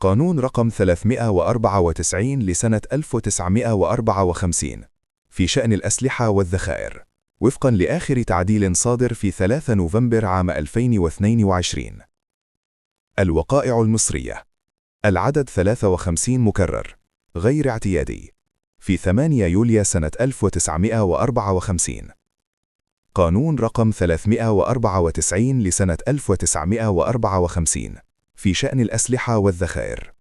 قانون رقم 394 لسنة 1954 في شأن الأسلحة والذخائر، وفقاً لآخر تعديل صادر في 3 نوفمبر عام 2022. الوقائع المصرية. العدد 53 مكرر غير اعتيادي في 8 يوليو سنة 1954. قانون رقم 394 لسنة 1954 في شأن الأسلحة والذخائر،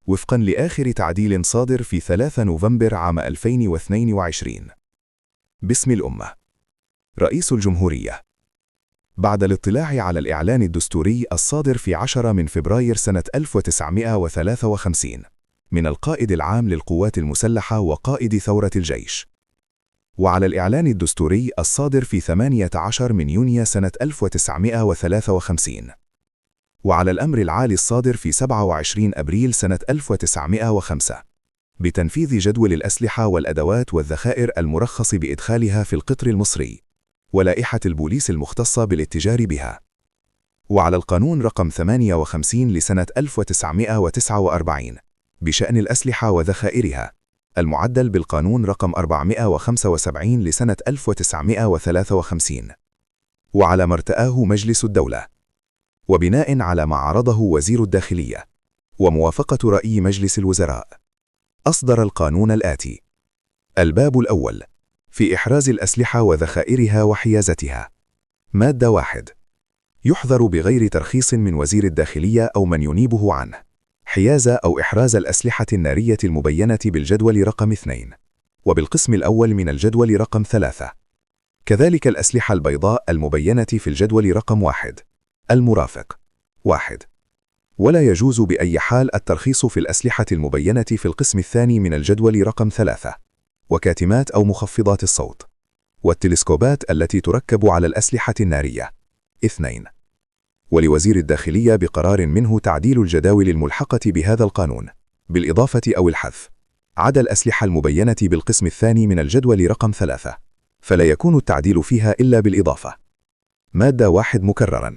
وفقاً لآخر تعديل صادر في 3 نوفمبر عام 2022. باسم الأمة. رئيس الجمهورية. بعد الاطلاع على الإعلان الدستوري الصادر في 10 من فبراير سنة 1953 من القائد العام للقوات المسلحة وقائد ثورة الجيش، وعلى الإعلان الدستوري الصادر في 18 من يونيو سنة 1953، وعلى الأمر العالي الصادر في 27 أبريل سنة 1905 بتنفيذ جدول الأسلحة والأدوات والذخائر المرخص بإدخالها في القطر المصري ولائحة البوليس المختصة بالاتجار بها، وعلى القانون رقم 58 لسنة 1949 بشأن الأسلحة وذخائرها المعدل بالقانون رقم 475 لسنة 1953، وعلى ما ارتآه مجلس الدولة، وبناء على ما عرضه وزير الداخلية وموافقة رأي مجلس الوزراء، أصدر القانون الآتي: الباب الأول في إحراز الأسلحة وذخائرها وحيازتها. مادة 1. يحظر بغير ترخيص من وزير الداخلية أو من ينيبه عنه حياز أو إحراز الأسلحة النارية المبينة بالجدول رقم 2 وبالقسم الأول من الجدول رقم 3، كذلك الأسلحة البيضاء المبينة في الجدول رقم 1 المرافق 1. ولا يجوز بأي حال الترخيص في الأسلحة المبينة في القسم الثاني من الجدول رقم 3 وكاتمات أو مخفضات الصوت والتلسكوبات التي تركب على الأسلحة النارية. 2. ولوزير الداخلية بقرار منه تعديل الجداول الملحقة بهذا القانون بالإضافة أو الحذف عدا الأسلحة المبينة بالقسم الثاني من الجدول رقم 3، فلا يكون التعديل فيها إلا بالإضافة. مادة 1 مكرراً.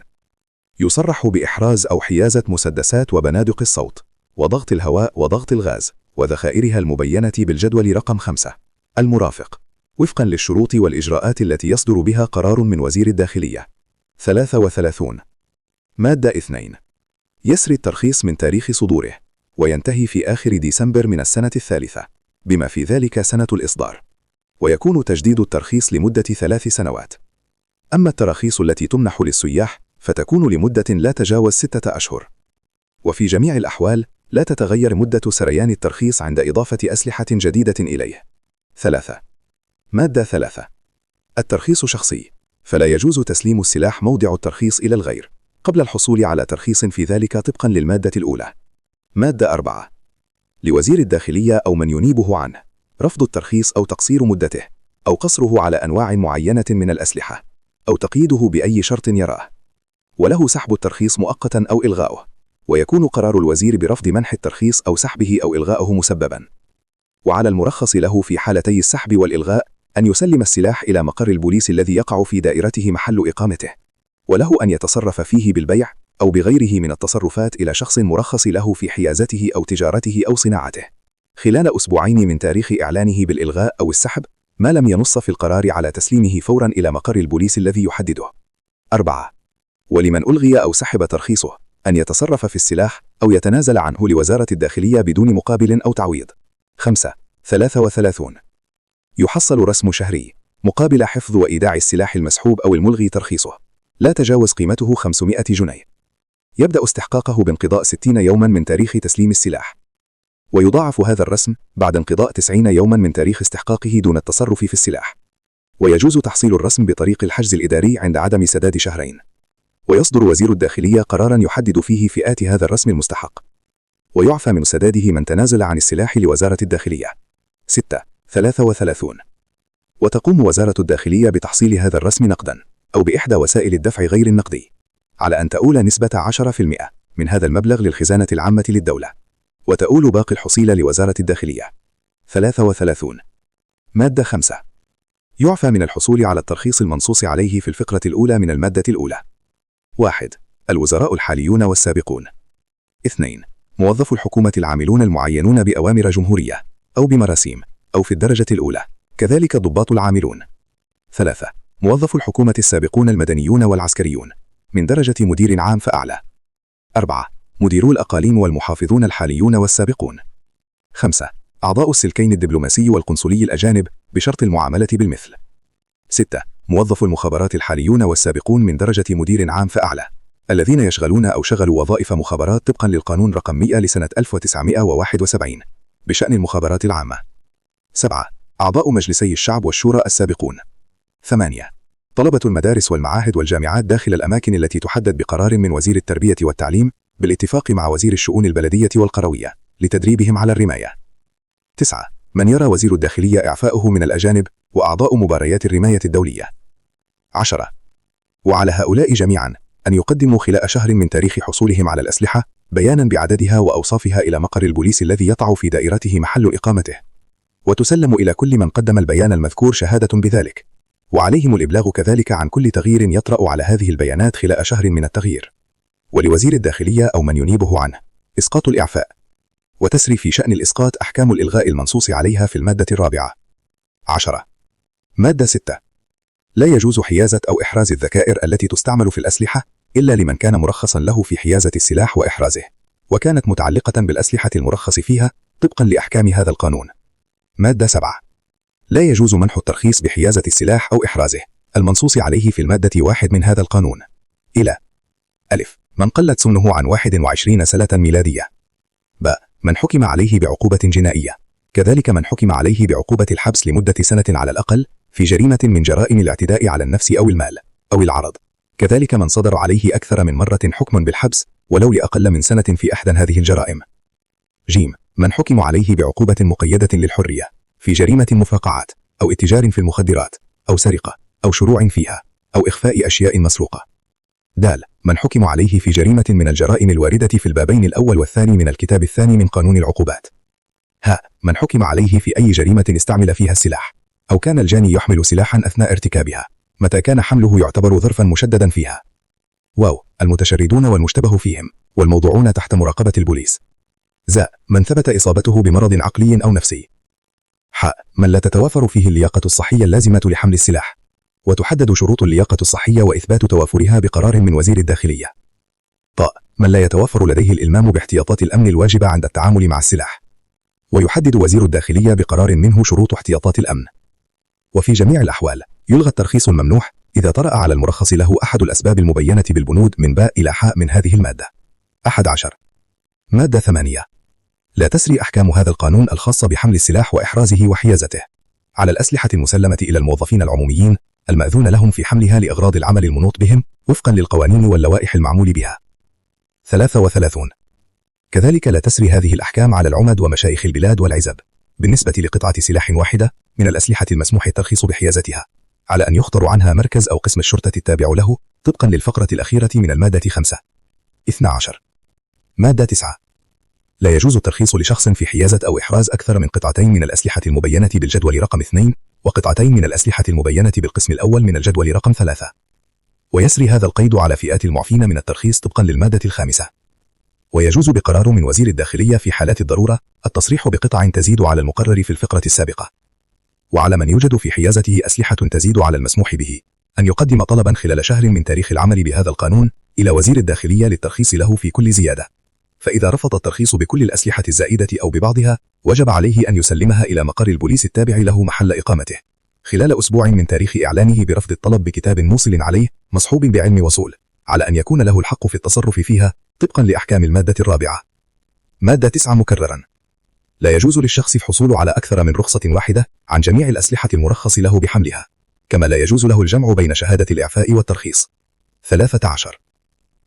يصرح بإحراز أو حيازة مسدسات وبنادق الصوت وضغط الهواء وضغط الغاز وذخائرها المبينة بالجدول رقم 5 المرافق وفقاً للشروط والإجراءات التي يصدر بها قرار من وزير الداخلية. 33. مادة 2. يسري الترخيص من تاريخ صدوره وينتهي في آخر ديسمبر من السنة الثالثة بما في ذلك سنة الإصدار، ويكون تجديد الترخيص لمدة 3 سنوات. أما التراخيص التي تمنح للسياح فتكون لمدة لا تجاوز 6 أشهر، وفي جميع الأحوال لا تتغير مدة سريان الترخيص عند إضافة أسلحة جديدة إليه. 3. مادة 3. الترخيص شخصي، فلا يجوز تسليم السلاح موضع الترخيص إلى الغير قبل الحصول على ترخيص في ذلك طبقاً للمادة الأولى. مادة 4. لوزير الداخلية أو من ينيبه عنه رفض الترخيص أو تقصير مدته أو قصره على أنواع معينة من الأسلحة أو تقييده بأي شرط يراه، وله سحب الترخيص مؤقتاً أو إلغاؤه، ويكون قرار الوزير برفض منح الترخيص أو سحبه أو إلغائه مسبباً. وعلى المرخص له في حالتي السحب والإلغاء أن يسلم السلاح إلى مقر البوليس الذي يقع في دائرته محل إقامته، وله أن يتصرف فيه بالبيع أو بغيره من التصرفات إلى شخص مرخص له في حيازته أو تجارته أو صناعته خلال 2 أسبوعين من تاريخ إعلانه بالإلغاء أو السحب، ما لم ينص في القرار على تسليمه فوراً إلى مقر البوليس الذي يحدده. 4. ولمن ألغي أو سحب ترخيصه أن يتصرف في السلاح أو يتنازل عنه لوزارة الداخلية بدون مقابل أو تعويض. 5. 33. يحصل رسم شهري مقابل حفظ وإيداع السلاح المسحوب أو الملغي ترخيصه لا تجاوز قيمته 500 جنيه، يبدأ استحقاقه بانقضاء 60 يوماً من تاريخ تسليم السلاح، ويضاعف هذا الرسم بعد انقضاء 90 يوماً من تاريخ استحقاقه دون التصرف في السلاح، ويجوز تحصيل الرسم بطريق الحجز الإداري عند عدم سداد 2 شهر، ويصدر وزير الداخلية قراراً يحدد فيه فئات هذا الرسم المستحق، ويعفى من سداده من تنازل عن السلاح لوزارة الداخلية. 6. 33. وتقوم وزارة الداخلية بتحصيل هذا الرسم نقداً أو بإحدى وسائل الدفع غير النقدي على أن تؤول نسبة 10% من هذا المبلغ للخزانة العامة للدولة، وتؤول باقي الحصيلة لوزارة الداخلية. 33. مادة 5. يعفى من الحصول على الترخيص المنصوص عليه في الفقرة الأولى من المادة الأولى: 1. الوزراء الحاليون والسابقون. 2. موظف الحكومة العاملون المعينون بأوامر جمهورية أو بمراسيم أو في الدرجة الأولى، كذلك ضباط العاملون. 3. موظف الحكومة السابقون المدنيون والعسكريون من درجة مدير عام فأعلى. 4. مديرو الأقاليم والمحافظون الحاليون والسابقون. 5. أعضاء السلكين الدبلوماسي والقنصلي الأجانب بشرط المعاملة بالمثل. 6. موظف المخابرات الحاليون والسابقون من درجة مدير عام فأعلى الذين يشغلون أو شغلوا وظائف مخابرات طبقا للقانون رقم 100 لسنة 1971 بشأن المخابرات العامة. 7. أعضاء مجلسي الشعب والشورى السابقون. 8. طلبة المدارس والمعاهد والجامعات داخل الأماكن التي تحدد بقرار من وزير التربية والتعليم بالاتفاق مع وزير الشؤون البلدية والقروية لتدريبهم على الرماية. 9. من يرى وزير الداخلية إعفاؤه من الأجانب وأعضاء مباريات الرماية الدولية. 10. وعلى هؤلاء جميعا أن يقدموا خلال شهر من تاريخ حصولهم على الأسلحة بيانا بعددها وأوصافها إلى مقر البوليس الذي يقع في دائرته محل إقامته، وتسلم إلى كل من قدم البيان المذكور شهادة بذلك، وعليهم الإبلاغ كذلك عن كل تغيير يطرأ على هذه البيانات خلال شهر من التغيير. ولوزير الداخلية أو من ينيبه عنه إسقاط الإعفاء، وتسري في شأن الإسقاط أحكام الإلغاء المنصوص عليها في المادة الرابعة. 10. مادة 6. لا يجوز حيازة أو إحراز الذكائر التي تستعمل في الأسلحة إلا لمن كان مرخصا له في حيازة السلاح وإحرازه، وكانت متعلقة بالأسلحة المرخص فيها طبقا لأحكام هذا القانون. مادة 7. لا يجوز منح الترخيص بحيازة السلاح أو إحرازه المنصوص عليه في المادة 1 من هذا القانون إلى: ألف، من قلت سنه عن 21 سنة ميلادية. ب، من حكم عليه بعقوبة جنائية، كذلك من حكم عليه بعقوبة الحبس لمدة سنة على الأقل في جريمة من جرائم الاعتداء على النفس أو المال أو العرض، كذلك من صدر عليه أكثر من مرة حكم بالحبس ولو لأقل من سنة في إحدى هذه الجرائم. ج، من حكم عليه بعقوبة مقيدة للحرية في جريمة مفاقعات أو اتجار في المخدرات أو سرقة أو شروع فيها أو إخفاء أشياء مسروقة. د، من حكم عليه في جريمة من الجرائم الواردة في البابين الأول والثاني من الكتاب الثاني من قانون العقوبات. ه، من حكم عليه في أي جريمة استعمل فيها السلاح أو كان الجاني يحمل سلاحا أثناء ارتكابها متى كان حمله يعتبر ظرفا مشددا فيها. واو، المتشردون والمشتبه فيهم والموضوعون تحت مراقبة البوليس. ز، من ثبت إصابته بمرض عقلي أو نفسي. ح، من لا تتوافر فيه اللياقة الصحية اللازمة لحمل السلاح، وتحدد شروط اللياقة الصحية وإثبات توافرها بقرار من وزير الداخلية. ط، من لا يتوافر لديه الإلمام باحتياطات الأمن الواجبة عند التعامل مع السلاح، ويحدد وزير الداخلية بقرار منه شروط احتياطات الأمن. وفي جميع الأحوال يلغى الترخيص الممنوح إذا طرأ على المرخص له أحد الأسباب المبينة بالبنود من باء إلى حاء من هذه المادة. 11. مادة 8. لا تسري أحكام هذا القانون الخاصة بحمل السلاح وإحرازه وحيازته على الأسلحة المسلمة إلى الموظفين العموميين المأذون لهم في حملها لأغراض العمل المنوط بهم وفقا للقوانين واللوائح المعمول بها. 33. كذلك لا تسري هذه الأحكام على العمد ومشايخ البلاد والعزب بالنسبة لقطعة سلاح واحدة من الأسلحة المسموح الترخيص بحيازتها على أن يخطر عنها مركز أو قسم الشرطة التابع له طبقا للفقرة الأخيرة من المادة 5. 12. مادة 9. لا يجوز الترخيص لشخص في حيازة أو إحراز أكثر من قطعتين من الأسلحة المبينة بالجدول رقم 2 وقطعتين من الأسلحة المبينة بالقسم الأول من الجدول رقم 3. ويسري هذا القيد على فئات المعفين من الترخيص طبقا للمادة 5. ويجوز بقرار من وزير الداخلية في حالات الضرورة التصريح بقطع تزيد على المقرر في الفقرة السابقة. وعلى من يوجد في حيازته أسلحة تزيد على المسموح به أن يقدم طلبا خلال شهر من تاريخ العمل بهذا القانون إلى وزير الداخلية للترخيص له في كل زيادة. فإذا رفض الترخيص بكل الأسلحة الزائدة أو ببعضها وجب عليه أن يسلمها إلى مقر البوليس التابع له محل إقامته خلال أسبوع من تاريخ إعلانه برفض الطلب بكتاب موصل عليه مصحوب بعلم وصول على أن يكون له الحق في التصرف فيها طبقا لأحكام المادة 4. مادة 9 مكررا. لا يجوز للشخص الحصول على أكثر من رخصة واحدة عن جميع الأسلحة المرخص له بحملها، كما لا يجوز له الجمع بين شهادة الإعفاء والترخيص. 13.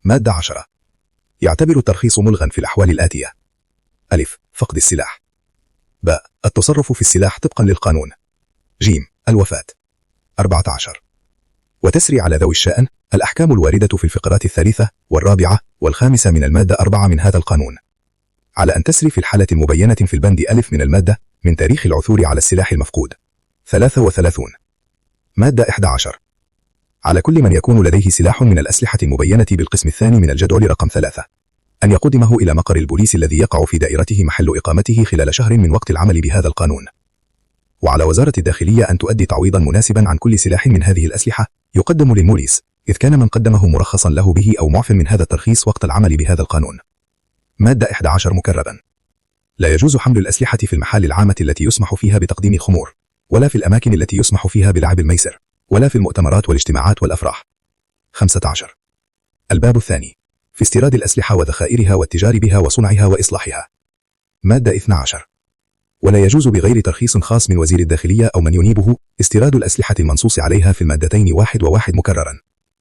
مادة 10. يعتبر الترخيص ملغا في الأحوال الآتية: ألف، فقد السلاح. ب، التصرف في السلاح طبقا للقانون. ج، الوفاة. 14. وتسري على ذوي الشأن الأحكام الواردة في الفقرات 3 و4 و5 من المادة 4 من هذا القانون، على أن تسري في الحالة المبينة في البند ألف من المادة من تاريخ العثور على السلاح المفقود. 33. مادة 11. على كل من يكون لديه سلاح من الأسلحة المبينة بالقسم الثاني من الجدول رقم 3 أن يقدمه إلى مقر البوليس الذي يقع في دائرته محل إقامته خلال شهر من وقت العمل بهذا القانون. وعلى وزارة الداخلية أن تؤدي تعويضا مناسبا عن كل سلاح من هذه الأسلحة يقدم للموريس، إذ كان من قدمه مرخصا له به أو معف من هذا الترخيص وقت العمل بهذا القانون. مادة 11 مكررا. لا يجوز حمل الأسلحة في المحال العامة التي يسمح فيها بتقديم خمور، ولا في الأماكن التي يسمح فيها بلعب الميسر، ولا في المؤتمرات والاجتماعات والأفراح. 15. الباب الثاني في استيراد الأسلحة وذخائرها والتجار بها وصنعها وإصلاحها. مادة 12. ولا يجوز بغير ترخيص خاص من وزير الداخلية أو من ينيبه استيراد الأسلحة المنصوص عليها في المادتين 1 و1 مكررا،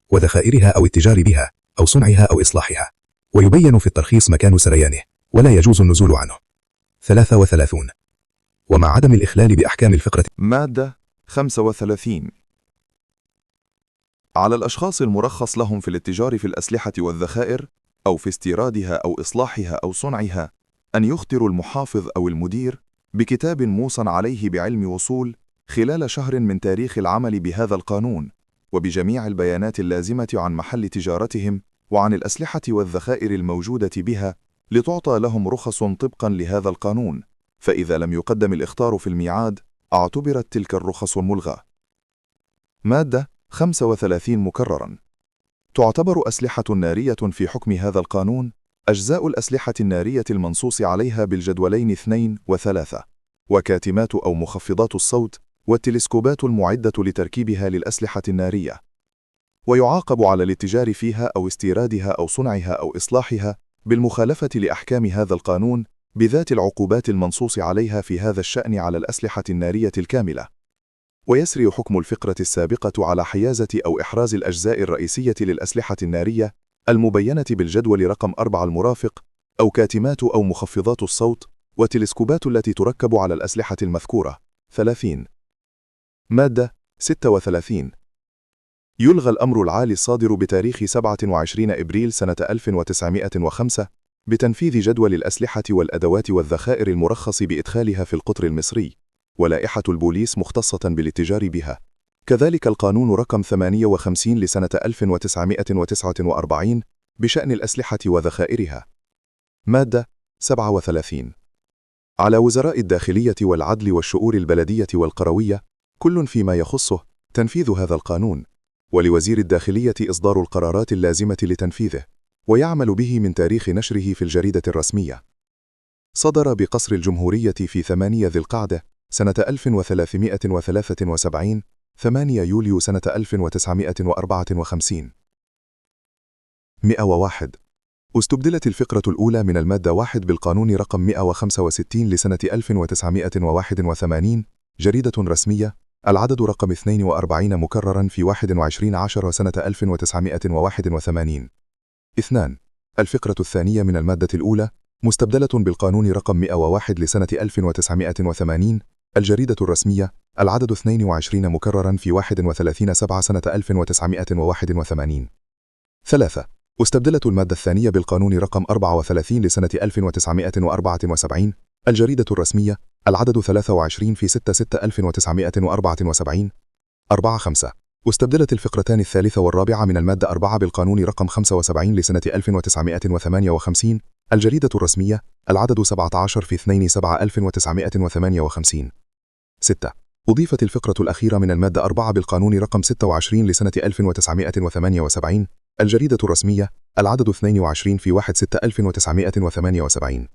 وذخائرها أو التجار بها أو صنعها أو إصلاحها، ويبين في الترخيص مكان سريانه، ولا يجوز النزول عنه. 33. ومع عدم الإخلال بأحكام الفقرة. مادة 35. على الأشخاص المرخص لهم في الاتجار في الأسلحة والذخائر أو في استيرادها أو إصلاحها أو صنعها أن يخطروا المحافظ أو المدير بكتاب موصى عليه بعلم وصول خلال شهر من تاريخ العمل بهذا القانون، وبجميع البيانات اللازمة عن محل تجارتهم وعن الأسلحة والذخائر الموجودة بها، لتعطى لهم رخص طبقا لهذا القانون، فإذا لم يقدم الإخطار في الميعاد اعتبرت تلك الرخص ملغاة. مادة 35 مكررا. تعتبر أسلحة نارية في حكم هذا القانون أجزاء الأسلحة النارية المنصوص عليها بالجدولين 2 و3، وكاتمات أو مخفضات الصوت، والتلسكوبات المعدة لتركيبها للأسلحة النارية. ويعاقب على الاتجار فيها أو استيرادها أو صنعها أو إصلاحها بالمخالفة لأحكام هذا القانون بذات العقوبات المنصوص عليها في هذا الشأن على الأسلحة النارية الكاملة. ويسري حكم الفقرة السابقة على حيازة أو إحراز الأجزاء الرئيسية للأسلحة النارية المبينة بالجدول رقم 4 المرافق، أو كاتمات أو مخفضات الصوت، وتلسكوبات التي تركب على الأسلحة المذكورة. 30. مادة 36. يلغى الأمر العالي الصادر بتاريخ 27 إبريل سنة 1905 بتنفيذ جدول الأسلحة والأدوات والذخائر المرخص بإدخالها في القطر المصري، ولائحة البوليس مختصة بالاتجار بها، كذلك القانون رقم 58 لسنة 1949 بشأن الأسلحة وذخائرها. مادة 37. على وزراء الداخلية والعدل والشؤون البلدية والقروية كل فيما يخصه تنفيذ هذا القانون، ولوزير الداخلية إصدار القرارات اللازمة لتنفيذه، ويعمل به من تاريخ نشره في الجريدة الرسمية. صدر بقصر الجمهورية في 8 ذي القعدة سنة 1373، 8 يوليو سنة 1954. 101. استبدلت الفقرة الأولى من المادة 1 بالقانون رقم 165 لسنة 1981، جريدة رسمية، العدد رقم 42 مكررا في 21/10 سنة 1981. 2. الفقرة الثانية من المادة الأولى مستبدلة بالقانون رقم 101 لسنة 1980، الجريدة الرسمية، العدد 22 مكررا في 31/7 سنة 1981. 3. استبدلت المادة الثانية بالقانون رقم 34 لسنة 1974، الجريدة الرسمية، العدد 23 في 6/6/1974. 4. 5. استبدلت الفقرتان الثالثة والرابعة من المادة 4 بالقانون رقم 75 لسنة 1958، الجريدة الرسمية، العدد 17 في 2/7/1958. 6. أضيفت الفقرة الأخيرة من المادة 4 بالقانون رقم 26 لسنة 1978، الجريدة الرسمية، العدد 22 في 1/6/1978.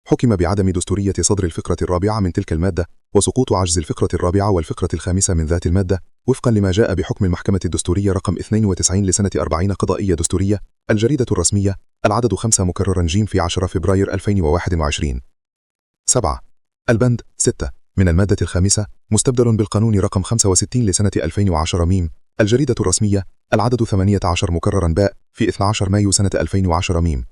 حكم بعدم دستورية صدر الفقرة الرابعة من تلك المادة، وسقوط عجز الفقرة الرابعة والفقرة الخامسة من ذات المادة، وفقا لما جاء بحكم المحكمة الدستورية رقم 92 لسنة 40 قضائية دستورية، الجريدة الرسمية، العدد 5 مكررا ج في 10 فبراير 2021. 7. البند 6 من المادة الخامسة مستبدل بالقانون رقم 65 لسنة 2010 م، الجريدة الرسمية، العدد 18 مكررا باء في 12 مايو سنة 2010 م.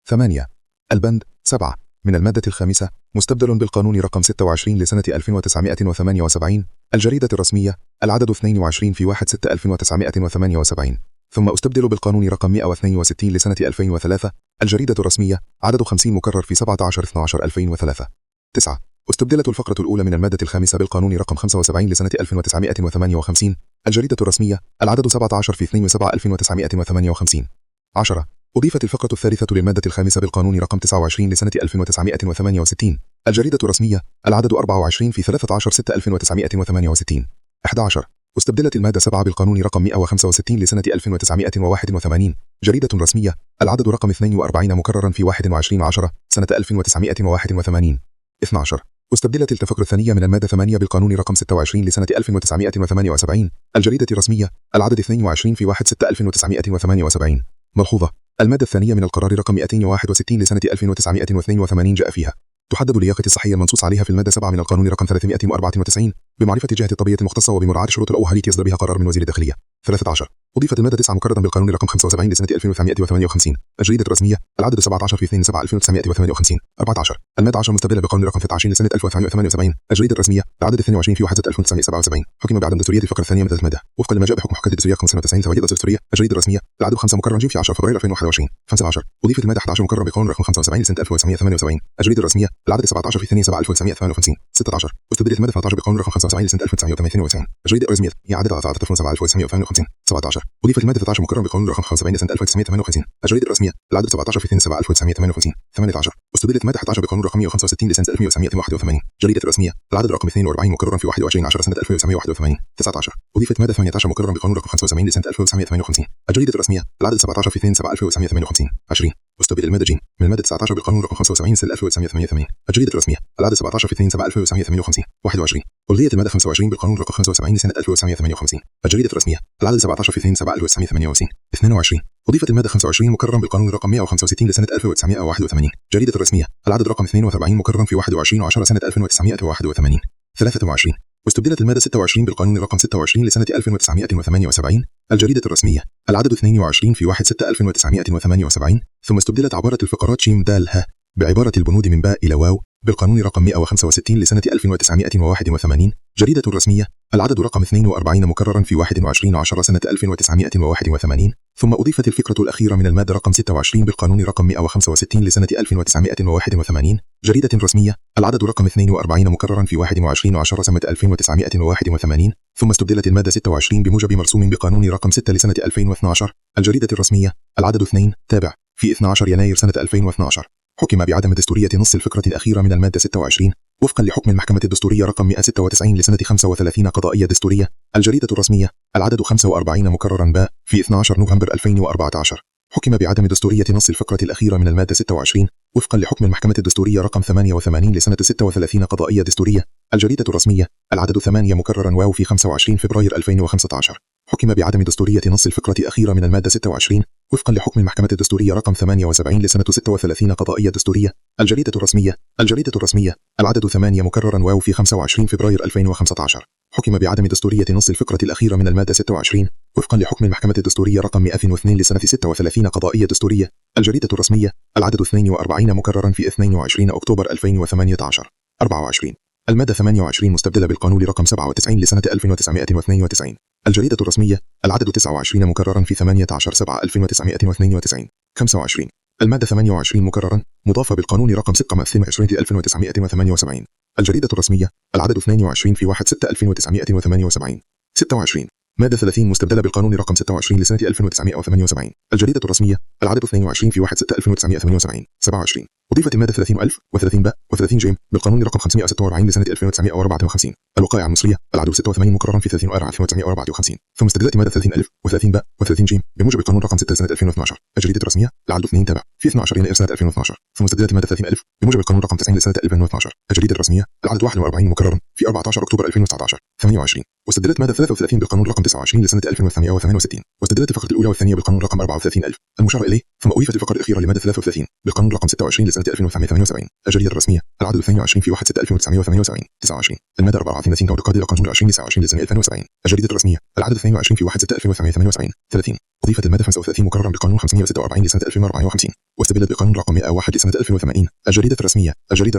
8. البند 7 من المادة الخامسة مستبدل بالقانون رقم 26 لسنة 1978، الجريدة الرسمية، العدد 22 في 1/6/1978، ثم استبدل بالقانون رقم 162 لسنة 2003، الجريدة الرسمية، عدد 50 مكرر في 17/12/2003. 9. استبدلت الفقرة الأولى من المادة الخامسة بالقانون رقم 75 لسنة 1958، الجريدة الرسمية، العدد 17 في 2/7/1958. 10. أضيفت الفقرة الثالثة للمادة الخامسة بالقانون رقم 29 لسنة 1968. الجريدة الرسمية العدد 24 في 13/6/1968. 11. استبدلت المادة 7 بالقانون رقم 165 لسنة 1981. جريدة رسمية العدد رقم 42 مكررا في 21/10 سنة 1981. 12. استبدلت الفقرة الثانية من المادة 8 بالقانون رقم 26 لسنة 1978. الجريدة الرسمية العدد 22 في 1/6/1978. ملحوظة: المادة الثانية من القرار رقم 261 لسنة 1982 جاء فيها تحدد اللياقة الصحية المنصوص عليها في المادة 7 من القانون رقم 394 بمعرفة جهة الطبية المختصة وبمراعاة شروط الأولوية يصدر بها قرار من وزير الداخلية. 13. أضيفت المادة 9 مكررا بالقانون رقم 75 لسنة 1958. الجريدة الرسمية العدد 17 في 2/7/1958. 14. المادة 10 مستبدلة بالقانون رقم 13 لسنة 1978. الجريدة الرسمية العدد 22 في 1/1977. حكم بعدم دستورية الفقرة الثانية من المادة وفقا لما جاء بحكم حكومة الدستورية 95 ثوابت الدستورية. الجريدة الرسمية العدد 5 مكررا في 10 فبراير 2021. 15. أضيفت المادة 11 مكررا بالقانون رقم 75 لسنة 1978. الجريدة الرسمية العدد 17 في 2/7/1958. 16. استبدلت المادة 13 بالقانون رقم 75 لسنة 1998. الجريدة الرسمية هي عدد 19/7/1958. 17. أضيفت المادة 13 مكررا بالقانون رقم 75 لسنة 1958. الجريدة الرسمية العدد 17 في 2/7/1958. 18. استبدلت المادة 11 بالقانون رقم 165 لسنة 1981. الجريدة الرسمية العدد رقم 42 مكررا في 21/10 سنة 1981. 19. أضيفت مادة 18 مكررا بالقانون رقم 75 لسنة 1958. الجريدة الرسمية العدد 17 في 2/7/1958. 20. استبدل المادة ج من المادة 19 بالقانون رقم 75 سنة 1988. الجريدة الرسمية العدد 17 في 2/7/1958. 21. ألغيت المادة 25 بالقانون رقم 75 لسنة 1958. الجريدة الرسمية العدد 17 في 2/7/1958. 22. أضيفت المادة 25 مكررا بالقانون رقم 165 لسنة 1981. الجريدة الرسمية العدد رقم 42 مكررا في 21/10 سنة 1981. 23. واستبدلت المادة 26 بالقانون رقم 26 لسنة 1978. الجريدة الرسمية العدد 22 في 1/6/1978. ثم استبدلت عبارة الفقرات ش د ه بعبارة البنود من باء إلى واو بالقانون رقم 165 لسنة 1981. جريدة رسمية العدد رقم 42 مكررا في 21/10 سنة 1981. ثم أضيفت الفقرة الأخيرة من المادة رقم 26 بالقانون رقم 165 لسنة 1981. جريدة رسمية العدد رقم 42 مكررا في 21/10 سنة 1981. ثم استبدلت المادة 26 بموجب مرسوم بقانون رقم 6 لسنة 2012. الجريدة الرسمية العدد 2 تابع في 12 يناير سنة 2012. حكم بعدم دستورية نص الفقرة الأخيرة من المادة 26 وفقا لحكم المحكمة الدستورية رقم 196 لسنة 35 قضائية دستورية. الجريدة الرسمية العدد 45 مكررا باء في 12 نوفمبر 2014. حكم بعدم دستورية نص الفقرة الأخيرة من المادة 26 وفقا لحكم المحكمة الدستورية رقم 88 لسنة 36 قضائية دستورية. الجريدة الرسمية العدد 8 مكررا واو في 25 فبراير 2015. حكم بعدم دستورية نص الفقرة الأخيرة من المادة 26 وفقا لحكم المحكمة الدستورية رقم 78 لسنة 36 قضائية دستورية. الجريدة الرسمية العدد 8 مكررا واو في 25 فبراير 2015. حكم بعدم دستورية نص الفقرة الأخيرة من المادة 26 وفقا لحكم المحكمة الدستورية رقم 102 لسنة 36 قضائية دستورية. الجريدة الرسمية العدد 42 مكررا في 22 أكتوبر 2018. 24. المادة 28 مستبدلة بالقانون رقم 97 لسنة 1992. الجريدة الرسمية العدد 29 مكررا في 18/7/1992. 25. المادة 28 مكررا مضافة بالقانون رقم 6/22 1978. الجريدة الرسمية العدد 22 في 1/6/1978. 26. مادة 30 مستبدلة بالقانون رقم 26 لسنة 1978. الجريدة الرسمية العدد 22 في 1/6/1978. 27. أضيفت المادة 30 و30 باء و30 جيم بالقانون رقم 546 لسنة 1954. الوقائع المصرية العدد 86 مكررا في 30 آذار 1954. ثم استبدلت مادة 30 و30 باء و30 جيم بموجب القانون رقم 6 لسنة 2012. الجريدة الرسمية العدد 2 تابع في 12 يناير سنة 2012. ثم استبدلت مادة 30 بموجب القانون رقم 90 لسنة 2012. الجريدة الرسمية العدد 41 مكررا في 14 أكتوبر 2019. 28. واستبدلت مادة 33 بالقانون رقم 29 لسنة 1968. واستبدلت الفقرة الأولى والثانية بالقانون رقم 34,000 المشار إليه. ثم أضيفت الفقرة الأخيرة لمادة 33 بالقانون رقم 26 لسنة 1978. الجريدة الرسمية العدد 22 في 1/6/1978. 29. المادة 34 كودقات إلى قانون 20/29 لسنة 2070. الجريدة الرسمية العدد 22 في 1/6/1978. 30. أضيفت المادة 35 مكررا بالقانون 546 لسنة 2054. واستبدلت بقانون رقم 101 لسنة 2080. الجريدة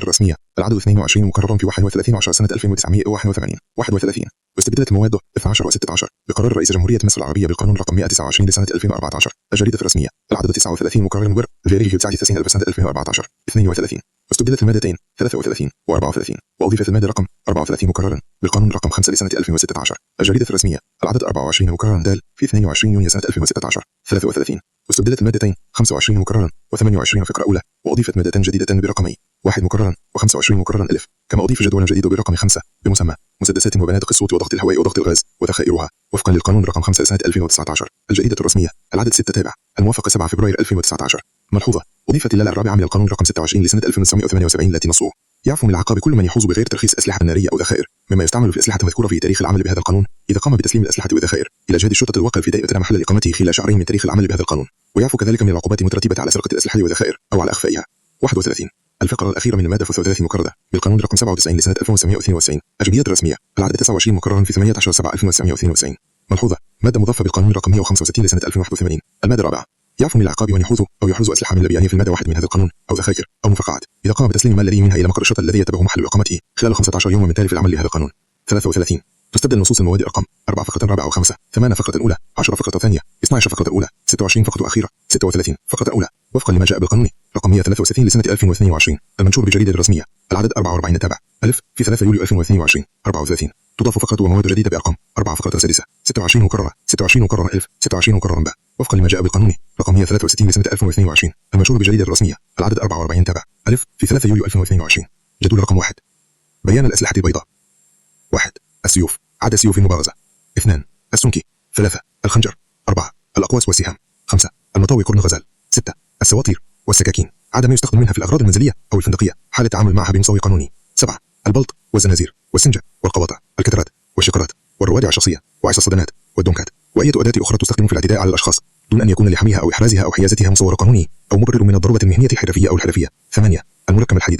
الرسمية العدد 22 مكررا في 31/10 سنة 1981. 31. واستبدلت المواد 12 و16 بقرار رئيس جمهورية مصر العربية بالقانون رقم 129 لسنة 2014. الجريدة الرسمية العدد 39 مكررا مبر فيريجي 99 سنة 2014. 32. واستبدلت المادتين 33 و34 وأضيفت المادة رقم 34 مكررا بالقانون رقم 5 لسنة 2016. الجريدة الرسمية العدد 24 مكررا د في 22 يونيو سنة 2016. 33. استبدلت المادتين 25 مكررا و28 فقرة أولى، وأضيفت مادتان جديدة برقمي 1 مكررا و25 مكررا ألف. كما أضيف جدول جديد برقم 5 بمسمى مسدسات وبنادق الصوت وضغط الهواء وضغط الغاز وذخائرها، وفقا للقانون رقم 5 لسنة 2019. الجريدة الرسمية العدد 6 تابع، الموافق 7 فبراير 2019. ملحوظة: أضيفت اللالة الرابعة من القانون رقم 26 لسنة 1978 التي نصه: يعفو من العقاب كل من يحوز بغير ترخيص أسلحة نارية أو ذخائر مما يستعمل في أسلحة مذكورة في تاريخ العمل بهذا القانون إذا قام بتسليم الأسلحة والذخائر إلى جهة الشرطة الواقع الفدائي وتم محل إقامته خلال شهرين من تاريخ العمل بهذا القانون، ويعفو كذلك من العقوبات المترتبة على سرقة الأسلحة والذخائر أو على إخفائها. 31. الفقرة الأخيرة من المادة 33 مكررة بالقانون رقم 97 لسنة 1992. الجمعيات الرسمية العدد 29 مكررا في 18/7/1992. ملحوظة: مادة مضافة بالقانون رقم 165 لسنة 2081. المادة الرابعة: يعفو من العقاب من يحوز أو يحرز أسلحة من البيانية في المادة 1 من هذا القانون أو ذخائر أو مفرقعات إذا قام بتسليم ما لديه منها إلى مقر الشرطة الذي يتبعه محل إقامته خلال 15 يوما من تالي العمل لهذا القانون. 33. تستبدل نصوص المواد رقم 4 فقرة رابعة و5 8 فقرة أولى 10 فقرة ثانية 12 فقرة أولى 26 فقرة أخيرة 36 فقرة أولى وفقا لما جاء بالقانون رقم 163 لسنة 2022 المنشور بالجريدة الرسمية العدد 44 تابع ألف في 3 يوليو 2022. 34. تضاف فقرة ومواد جديدة بأرقام 4 فقرة سادسة 26 مكررة 26 مكررة ألف 26 مكررة باء وفقا لما جاء بالقانون رقم 163 لسنة 2022 المنشور بالجريدة الرسمية العدد 44 تابع ألف في 3 يوليو 2022. جدول رقم 1. بيان الأسلحة البيضاء. 1. السيوف عدد سيوف المبارزة. 2. السنكي. 3. الخنجر. 4. الأقواس والسهام. 5. المطاوي قرن غزال. 6. السواطير والسكاكين عدد ما يستخدم منها في الأغراض المنزلية أو الفندقية حال التعامل معها بمساوي قانوني. 7. البلط والزنازير والسنجة والقواطع الكترات والشقرات والروادع الشخصية وعصا الصدمات والدنكات وأي أداة أخرى تستخدم في الاعتداء على الأشخاص دون أن يكون لحميها أو إحرازها أو حيازتها مصور قانوني أو مبرر من الضرورة المهنية الحرفية أو الحرفية. 8. المركب الحديدة.